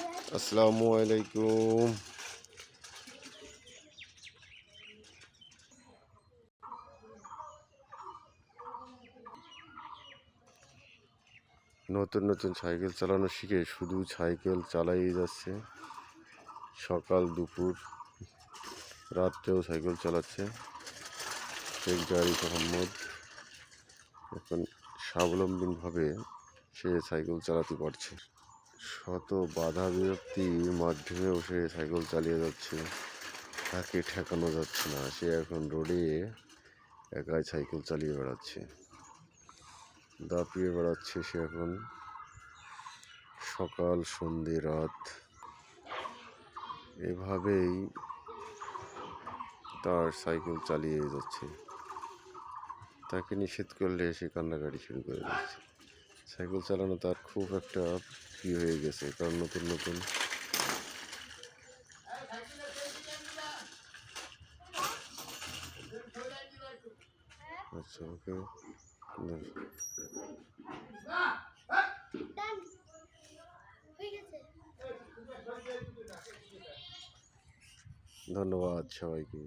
আসসালামু আলাইকুম। নতুন নতুন সাইকেল চালানো শিখে শুধু সাইকেল চালাই যাচ্ছে, সকাল দুপুর রাত্রেও সাইকেল চালাচ্ছে। শেখ জারিফ আহমদ এখন স্বাবলম্বীভাবে সে সাইকেল চালাতে পারছে। শত বাধা বিরক্তির মাধ্যমেও সে সাইকেল চালিয়ে যাচ্ছে, তাকে ঠেকানো যাচ্ছে না। সে এখন রোডে একাই সাইকেল চালিয়ে বেড়াচ্ছে, দাপিয়ে বেড়াচ্ছে। সে এখন সকাল সন্ধে রাত এভাবেই তার সাইকেল চালিয়ে যাচ্ছে। তাকে নিষেধ করলে সে কান্নাকাটি শুরু করে দিচ্ছে। সাইকেল চালানো তার খুব একটা প্রিয় হয়ে গেছে, কারণ নতুন নতুন আচ্ছা ওকে ধন্যবাদ সবাইকে।